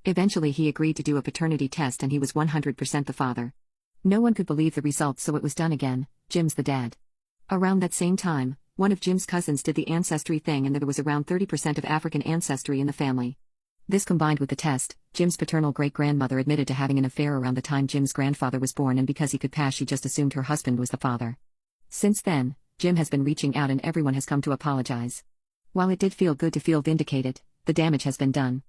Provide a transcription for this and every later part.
Eventually he agreed to do a paternity test and he was 100% the father. No one could believe the results, so it was done again. Jim's the dad. Around that same time, one of Jim's cousins did the ancestry thing and there was around 30% of African ancestry in the family. This combined with the test, Jim's paternal great-grandmother admitted to having an affair around the time Jim's grandfather was born, and because he could pass she just assumed her husband was the father. Since then, Jim has been reaching out and everyone has come to apologize. While it did feel good to feel vindicated, the damage has been done.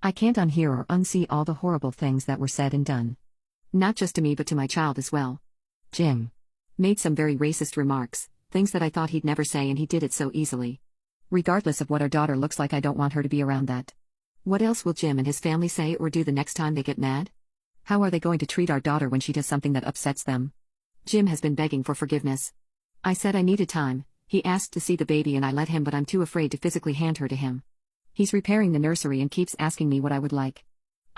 I can't unhear or unsee all the horrible things that were said and done. Not just to me but to my child as well. Jim made some very racist remarks, things that I thought he'd never say, and he did it so easily. Regardless of what our daughter looks like, I don't want her to be around that. What else will Jim and his family say or do the next time they get mad? How are they going to treat our daughter when she does something that upsets them? Jim has been begging for forgiveness. I said I needed time. He asked to see the baby and I let him, but I'm too afraid to physically hand her to him. He's repairing the nursery and keeps asking me what I would like.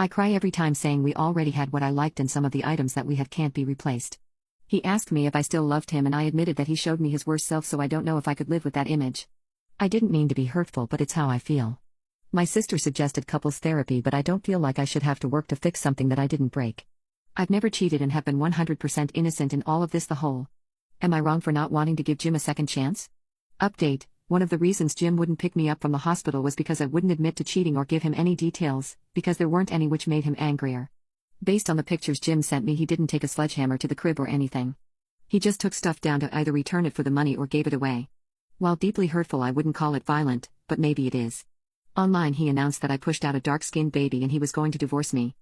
I cry every time, saying we already had what I liked and some of the items that we had can't be replaced. He asked me if I still loved him and I admitted that he showed me his worst self, so I don't know if I could live with that image. I didn't mean to be hurtful, but it's how I feel. My sister suggested couples therapy, but I don't feel like I should have to work to fix something that I didn't break. I've never cheated and have been 100% innocent in all of this the whole. Am I wrong for not wanting to give Jim a second chance? Update: one of the reasons Jim wouldn't pick me up from the hospital was because I wouldn't admit to cheating or give him any details, because there weren't any, which made him angrier. Based on the pictures Jim sent me, he didn't take a sledgehammer to the crib or anything. He just took stuff down to either return it for the money or gave it away. While deeply hurtful, I wouldn't call it violent, but maybe it is. Online he announced that I pushed out a dark-skinned baby and he was going to divorce me.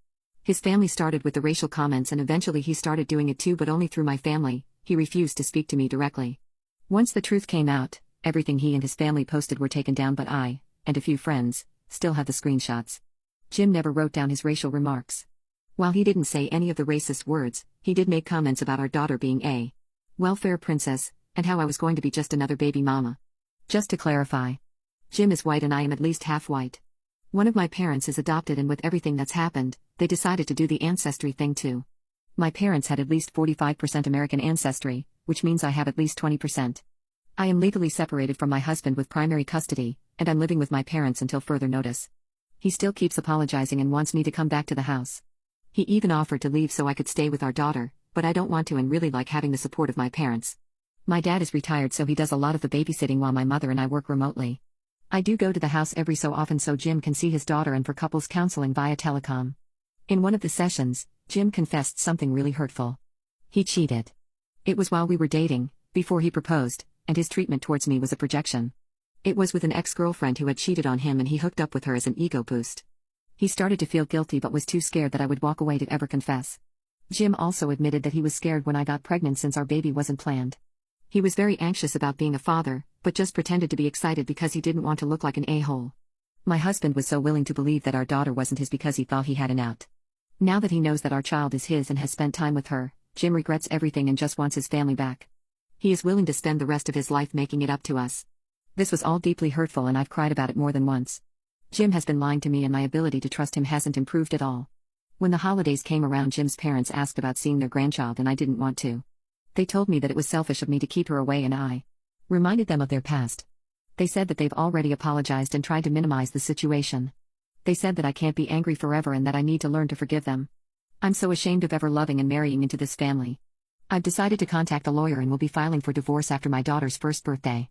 His family started with the racial comments and eventually he started doing it too, but only through my family. He refused to speak to me directly. Once the truth came out, everything he and his family posted were taken down, but I, and a few friends, still have the screenshots. Jim never wrote down his racial remarks. While he didn't say any of the racist words, he did make comments about our daughter being a welfare princess, and how I was going to be just another baby mama. Just to clarify, Jim is white and I am at least half white. One of my parents is adopted, and with everything that's happened, they decided to do the ancestry thing too. My parents had at least 45% American ancestry, which means I have at least 20%. I am legally separated from my husband with primary custody, and I'm living with my parents until further notice. He still keeps apologizing and wants me to come back to the house. He even offered to leave so I could stay with our daughter, but I don't want to and really like having the support of my parents. My dad is retired, so he does a lot of the babysitting while my mother and I work remotely. I do go to the house every so often so Jim can see his daughter and for couples counseling via telecom. In one of the sessions, Jim confessed something really hurtful. He cheated. It was while we were dating, before he proposed, and his treatment towards me was a projection. It was with an ex-girlfriend who had cheated on him and he hooked up with her as an ego boost. He started to feel guilty but was too scared that I would walk away to ever confess. Jim also admitted that he was scared when I got pregnant since our baby wasn't planned. He was very anxious about being a father, but just pretended to be excited because he didn't want to look like an a-hole. My husband was so willing to believe that our daughter wasn't his because he thought he had an out. Now that he knows that our child is his and has spent time with her, Jim regrets everything and just wants his family back. He is willing to spend the rest of his life making it up to us. This was all deeply hurtful and I've cried about it more than once. Jim has been lying to me and my ability to trust him hasn't improved at all. When the holidays came around, Jim's parents asked about seeing their grandchild and I didn't want to. They told me that it was selfish of me to keep her away and I reminded them of their past. They said that they've already apologized and tried to minimize the situation. They said that I can't be angry forever and that I need to learn to forgive them. I'm so ashamed of ever loving and marrying into this family. I've decided to contact a lawyer and will be filing for divorce after my daughter's first birthday.